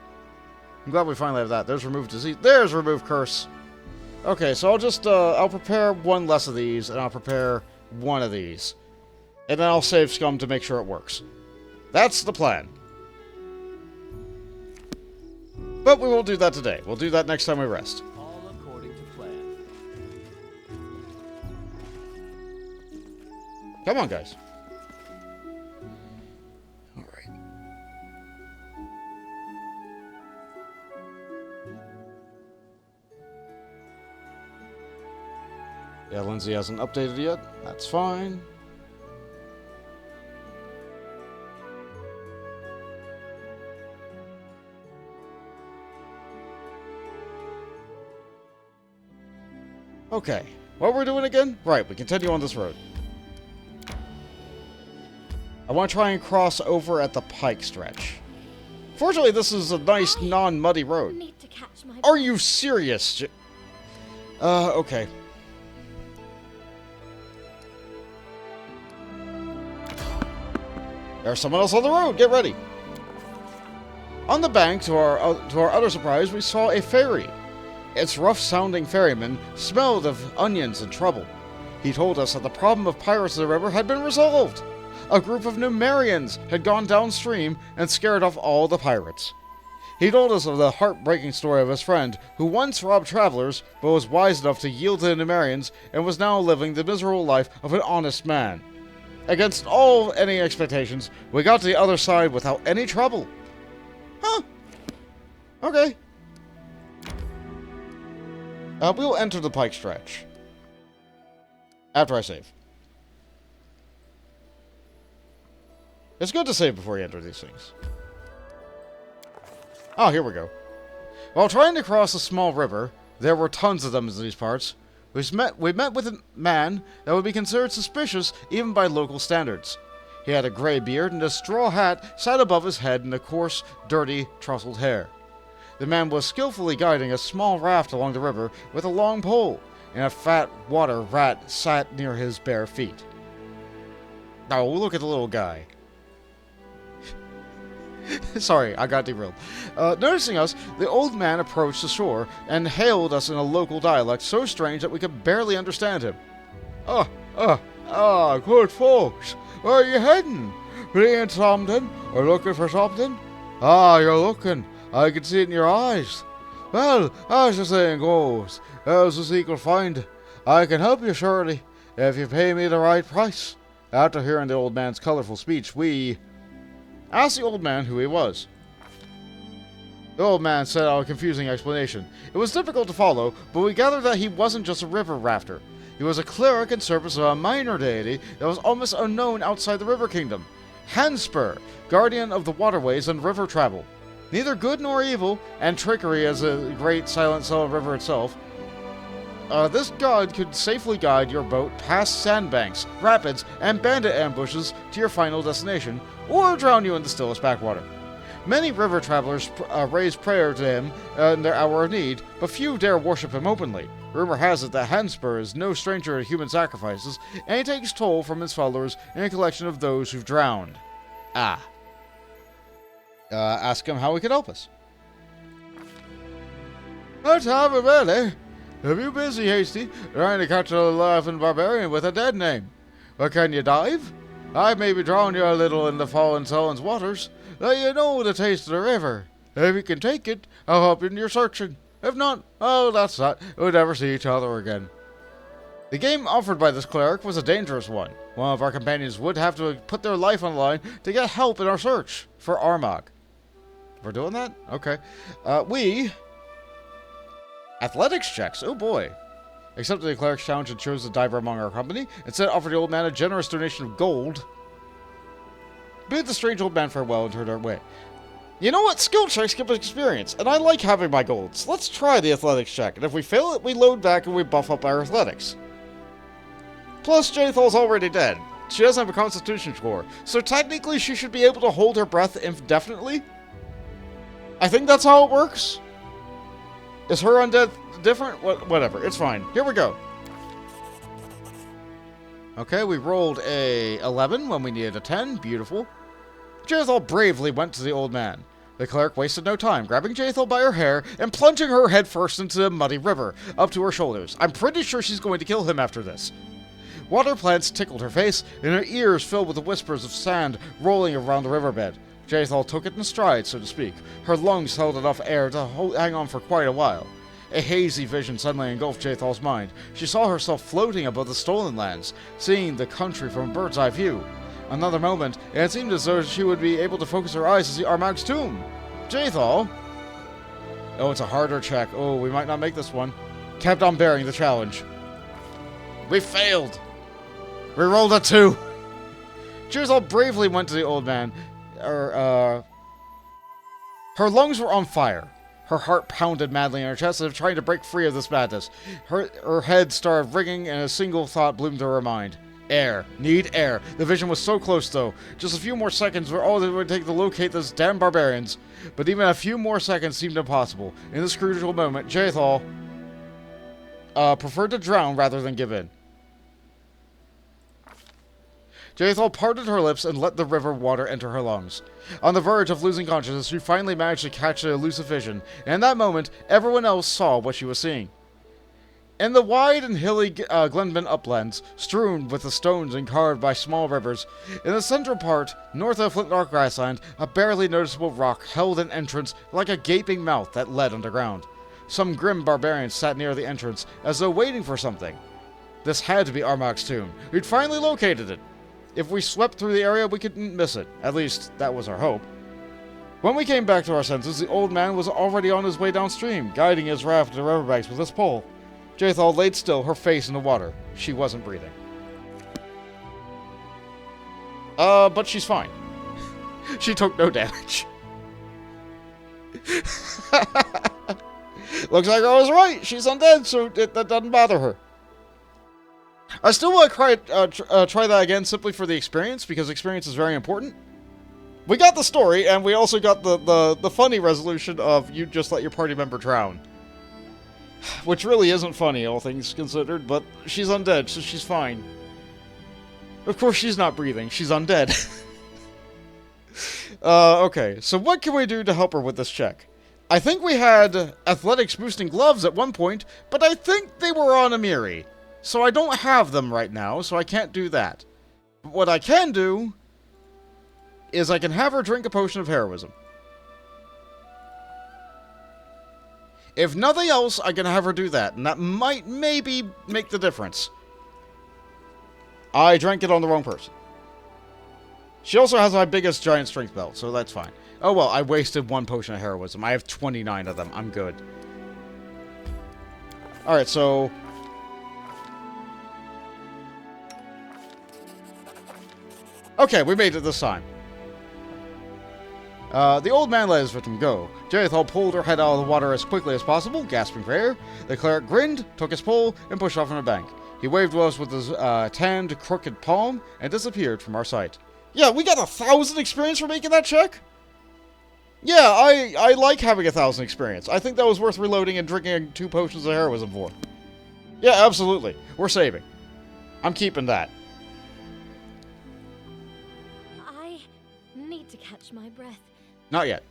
I'm glad we finally have that. There's Remove Disease. There's Remove Curse. Okay, so I'll just, I'll prepare one less of these, and I'll prepare one of these. And then I'll save Scum to make sure it works. That's the plan. But we won't do that today. We'll do that next time we rest. All according to plan. Come on, guys. Alright. Yeah, Lindsay hasn't updated yet. That's fine. Okay. What we're doing again? Right, we continue on this road. I want to try and cross over at the Pike Stretch. Fortunately, this is a nice, non-muddy road. Need to catch my Are you serious? Okay. There's someone else on the road. Get ready. On the bank, to our utter surprise, we saw a ferry. Its rough-sounding ferryman smelled of onions and trouble. He told us that the problem of pirates in the river had been resolved. A group of Numerians had gone downstream and scared off all the pirates. He told us of the heartbreaking story of his friend, who once robbed travelers, but was wise enough to yield to the Numerians and was now living the miserable life of an honest man. Against all any expectations, we got to the other side without any trouble. Huh. Okay. We'll enter the Pike Stretch. After I save. It's good to save before you enter these things. Oh, here we go. While trying to cross a small river, there were tons of them in these parts, we met with a man that would be considered suspicious even by local standards. He had a gray beard and a straw hat sat above his head in a coarse, dirty, tousled hair. The man was skillfully guiding a small raft along the river with a long pole, and a fat water rat sat near his bare feet. Oh, look at the little guy. Sorry, I got derailed. Noticing us, the old man approached the shore and hailed us in a local dialect so strange that we could barely understand him. Good folks. Where are you heading? Playing something? Or looking for something? Ah, you're looking. I can see it in your eyes. Well, as the saying goes, as the seek will find. I can help you surely, if you pay me the right price. After hearing the old man's colorful speech, we asked the old man who he was. The old man set out a confusing explanation. It was difficult to follow, but we gathered that he wasn't just a river rafter. He was a cleric in service of a minor deity that was almost unknown outside the River Kingdom. Hanspur, guardian of the waterways and river travel. Neither good nor evil, and trickery as a great silent soul river itself. This god could safely guide your boat past sandbanks, rapids, and bandit ambushes to your final destination, or drown you in the stillest backwater. Many river travelers raise prayer to him in their hour of need, but few dare worship him openly. Rumor has it that Hanspur is no stranger to human sacrifices, and he takes toll from his followers in a collection of those who've drowned. Ask him how he could help us. Let's have it, really. Are you busy, Hasty, trying to catch a laughing barbarian with a dead name? Or can you dive? I maybe drown you a little in the fallen Sullen's waters. Let you know the taste of the river. If you can take it, I'll help you in your searching. If not, oh, that's that. We'll never see each other again. The game offered by this cleric was a dangerous one. One of our companions would have to put their life on the line to get help in our search for Armagh. We're doing that? Okay. Athletics checks. Oh boy. Accepted the cleric's challenge and chose the diver among our company. Instead, offered the old man a generous donation of gold. Bid the strange old man farewell and turned our way. You know what? Skill checks give us experience, and I like having my golds. Let's try the athletics check, and if we fail it, we load back and we buff up our athletics. Plus, Jathal's already dead. She doesn't have a constitution score, so technically she should be able to hold her breath indefinitely. I think that's how it works. Is her undead different? Whatever, it's fine. Here we go. Okay, we rolled a 11 when we needed a 10. Beautiful. Jathal bravely went to the old man. The cleric wasted no time, grabbing Jathal by her hair and plunging her headfirst into the muddy river, up to her shoulders. I'm pretty sure she's going to kill him after this. Water plants tickled her face, and her ears filled with the whispers of sand rolling around the riverbed. Jathal took it in stride, so to speak. Her lungs held enough air to hang on for quite a while. A hazy vision suddenly engulfed Jathal's mind. She saw herself floating above the stolen lands, seeing the country from a bird's eye view. Another moment, and it seemed as though she would be able to focus her eyes to see Armagh's tomb. Jathal? Oh, it's a harder check. Oh, we might not make this one. Kept on bearing the challenge. We failed. We rolled a 2. Jezal bravely went to the old man. Her lungs were on fire. Her heart pounded madly in her chest as if trying to break free of this madness. Her head started ringing, and a single thought bloomed through her mind. Air. Need air. The vision was so close, though. Just a few more seconds were all it would take to locate those damn barbarians. But even a few more seconds seemed impossible. In this crucial moment, Jezal preferred to drown rather than give in. Jezal parted her lips and let the river water enter her lungs. On the verge of losing consciousness, she finally managed to catch an elusive vision, and in that moment, everyone else saw what she was seeing. In the wide and hilly Glenben uplands, strewn with the stones and carved by small rivers, in the central part, north of Flintlock Grassland, a barely noticeable rock held an entrance like a gaping mouth that led underground. Some grim barbarians sat near the entrance, as though waiting for something. This had to be Armag's tomb. We'd finally located it. If we swept through the area, we couldn't miss it. At least, that was our hope. When we came back to our senses, the old man was already on his way downstream, guiding his raft to the riverbanks with his pole. Jezal laid still, her face in the water. She wasn't breathing. But she's fine. She took no damage. Looks like I was right. She's undead, so that doesn't bother her. I still want to try that again simply for the experience, because experience is very important. We got the story, and we also got the funny resolution of you just let your party member drown. Which really isn't funny, all things considered, but she's undead, so she's fine. Of course she's not breathing, she's undead. Okay, so what can we do to help her with this check? I think we had athletics boosting gloves at one point, but I think they were on Amiri. So I don't have them right now, so I can't do that. But what I can do is I can have her drink a potion of heroism. If nothing else, I can have her do that, and that might maybe make the difference. I drank it on the wrong person. She also has my biggest giant strength belt, so that's fine. Oh well, I wasted 1 potion of heroism. I have 29 of them. I'm good. Alright, so... okay, we made it this time. The old man let his victim go. Jezal pulled her head out of the water as quickly as possible, gasping for air. The cleric grinned, took his pole, and pushed off from the bank. He waved to us with his tanned, crooked palm, and disappeared from our sight. Yeah, we got 1,000 experience for making that check? Yeah, I like having 1,000 experience. I think that was worth reloading and drinking 2 potions of heroism for. Yeah, absolutely. We're saving. I'm keeping that. I need to catch my breath. Not yet.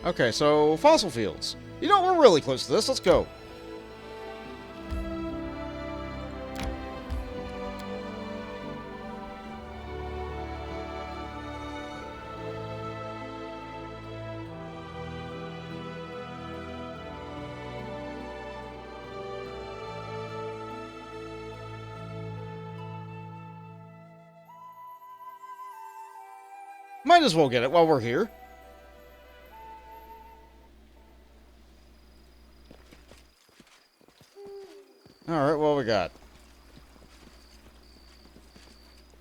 Okay, so fossil fields. You know, we're really close to this. Let's go. Might as well get it while we're here. Alright, what we got?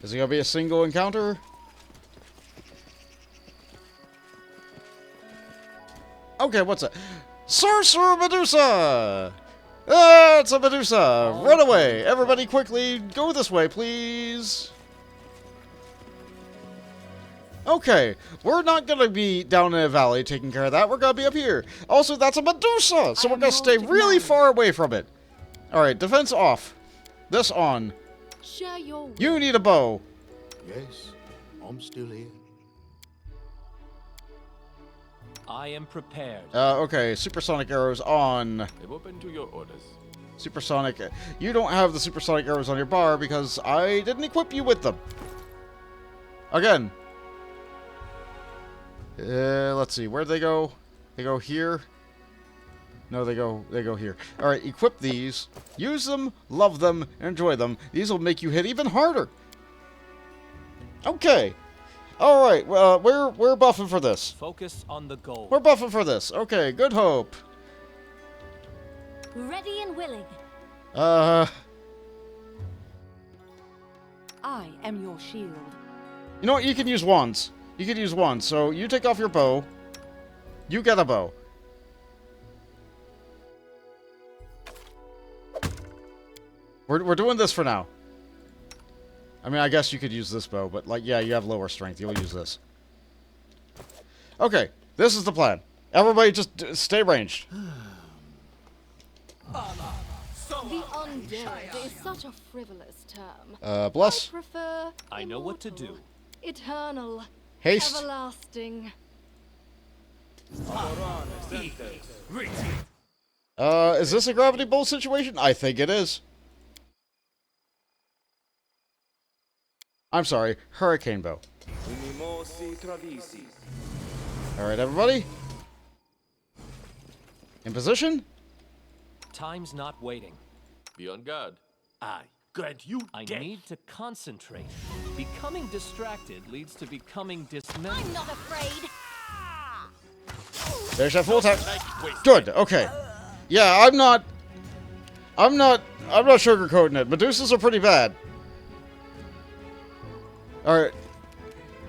Is it gonna be a single encounter? Okay, what's that? Sorcerer Medusa! Ah, it's a Medusa! Run away! Everybody quickly go this way, please! Okay, we're not gonna be down in a valley taking care of that. We're gonna be up here. Also, that's a Medusa, so we're gonna stay really far away from it. Alright, defense off. This on. Share your will. You need a bow. Yes, I'm still here. I am prepared. Okay, supersonic arrows on. I'm open to your orders. Supersonic. You don't have the supersonic arrows on your bar because I didn't equip you with them. Again. Let's see. Where'd they go? They go here? No, they go here. Alright, equip these. Use them, love them, enjoy them. These will make you hit even harder. Okay. Alright, well, we're buffing for this. Focus on the goal. We're buffing for this. Okay, good hope. Ready and willing. I am your shield. You know what? You can use wands. You can use wands. So you take off your bow. You get a bow. We're doing this for now. I mean, I guess you could use this bow, but, like, yeah, you have lower strength. You'll use this. Okay, this is the plan. Everybody just stay ranged. The undead is such a frivolous term. Bless. I prefer I know what to do. immortal, eternal, Haste. everlasting. Is this a gravity bolt situation? I think it is. I'm sorry, hurricane bow. Alright, everybody. In position? Time's not waiting. Be on guard. I grant you I death. need to concentrate. Becoming distracted leads to becoming dismayed. I'm not afraid. There's that full attack. Good, okay. Yeah, I'm not sugarcoating it. Medusas are pretty bad. Alright.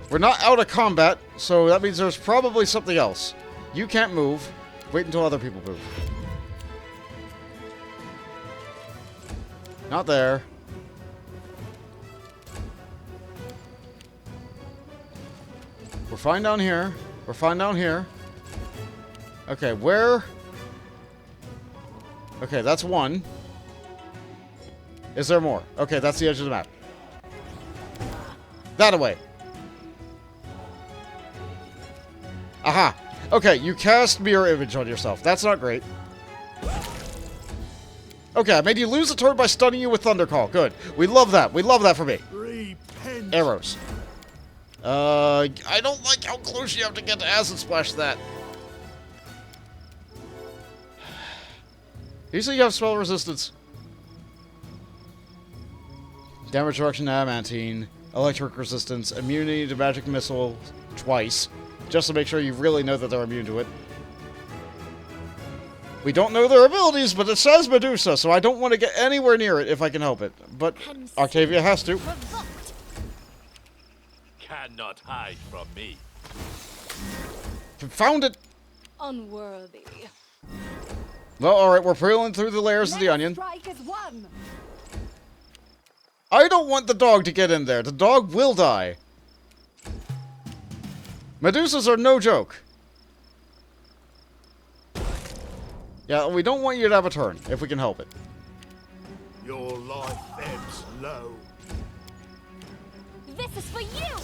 We're not out of combat, so that means there's probably something else. You can't move. Wait until other people move. Not there. We're fine down here. We're fine down here. Okay, where? Okay, that's one. Is there more? Okay, that's the edge of the map. That away. Aha. Okay, you cast mirror image on yourself. That's not great. Okay, I made you lose a turn by stunning you with Thunder Call. Good. We love that. We love that for me. Repent. Arrows. I don't like how close you have to get to Acid Splash that. You say you have spell resistance. Damage reduction to adamantine. Electric resistance. Immunity to magic missile twice. Just to make sure you really know that they're immune to it. We don't know their abilities, but it says Medusa, so I don't want to get anywhere near it if I can help it. But Octavia has to. Provoked. Cannot hide from me. Found it! Unworthy. Well, alright, we're peeling through the layers of the onion. Strike as one. I don't want the dog to get in there. The dog will die. Medusas are no joke. Yeah, we don't want you to have a turn, if we can help it. Your life ebbs low. This is for you.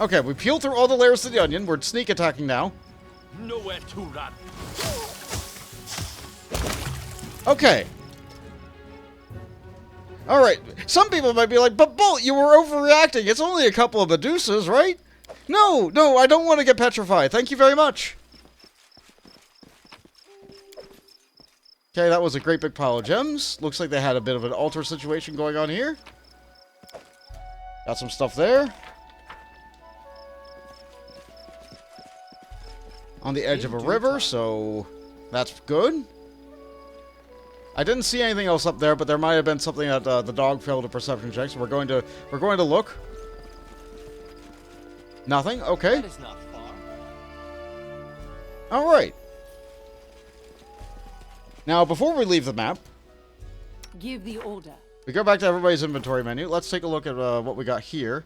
Okay, we peel through all the layers of the onion. We're sneak attacking now. Nowhere to run. Okay. Alright, some people might be like, but Bolt, you were overreacting. It's only a couple of Medusas, right? No, I don't want to get petrified. Thank you very much. Okay, that was a great big pile of gems. Looks like they had a bit of an altar situation going on here. Got some stuff there. On the edge of a river, so that's good. I didn't see anything else up there, but there might have been something that the dog failed a perception check. So we're going to look. Nothing. Okay. That is not far. All right. Now, before we leave the map, Give the order. we go back to everybody's inventory menu. Let's take a look at what we got here.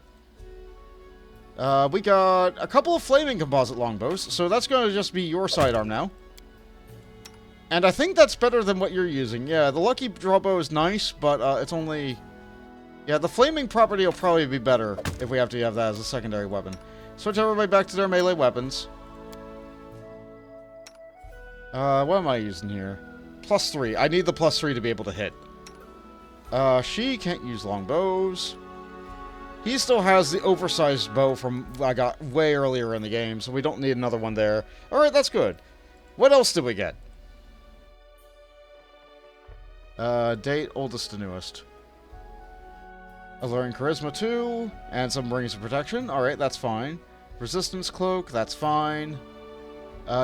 We got a couple of flaming composite longbows, so that's going to just be your sidearm now. And I think that's better than what you're using. Yeah, the lucky draw bow is nice, but it's only... Yeah, the flaming property will probably be better if we have to have that as a secondary weapon. Switch everybody back to their melee weapons. What am I using here? +3. I need the +3 to be able to hit. She can't use longbows. He still has the oversized bow from I got way earlier in the game, so we don't need another one there. Alright, that's good. What else did we get? Date, oldest to newest. Alluring Charisma 2, and some Rings of Protection. Alright, that's fine. Resistance Cloak, that's fine.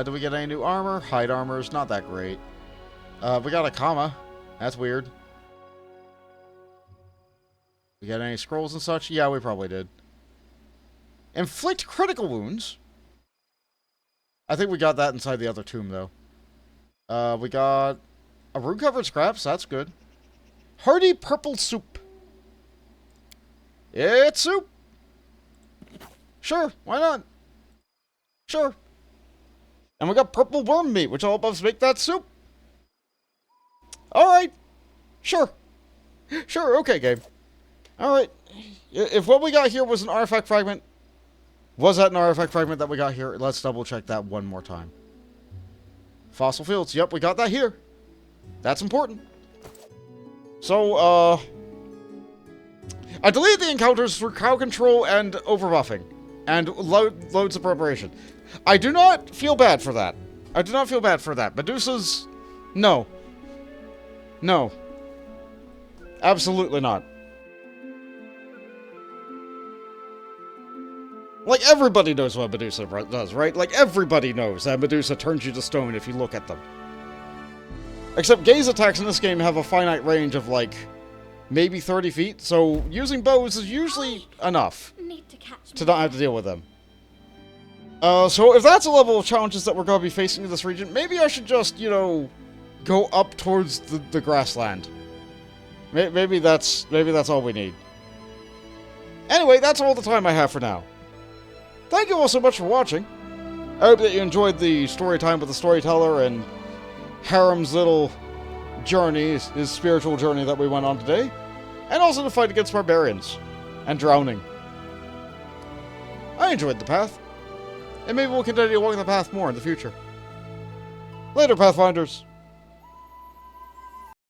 Do we get any new armor? Hide armor's not that great. We got a comma. That's weird. We got any scrolls and such? Yeah, we probably did. Inflict critical wounds. I think we got that inside the other tomb, though. We got a rune-covered scraps. That's good. Hearty purple soup. It's soup. Sure, why not? Sure. And we got purple worm meat, which all help us make that soup. Alright. Sure. Sure, okay, game. Alright. If what we got here was an artifact fragment, was that an artifact fragment that we got here? Let's double check that one more time. Fossil fields. Yep, we got that here. That's important. So, I deleted the encounters through crowd control and overbuffing. And loads of preparation. I do not feel bad for that. I do not feel bad for that. Medusa's... No. No. Absolutely not. Like, everybody knows what Medusa does, right? Like, everybody knows that Medusa turns you to stone if you look at them. Except gaze attacks in this game have a finite range of, like, maybe 30 feet, so using bows is usually enough Need to catch to my not have to deal with them. So if that's a level of challenges that we're going to be facing in this region, maybe I should just, you know, go up towards the grassland. Maybe that's all we need. Anyway, that's all the time I have for now. Thank you all so much for watching. I hope that you enjoyed the story time with the Storyteller and Harrim's little journey, his spiritual journey that we went on today. And also the fight against barbarians. And drowning. I enjoyed the path. And maybe we'll continue to walk the path more in the future. Later, Pathfinders.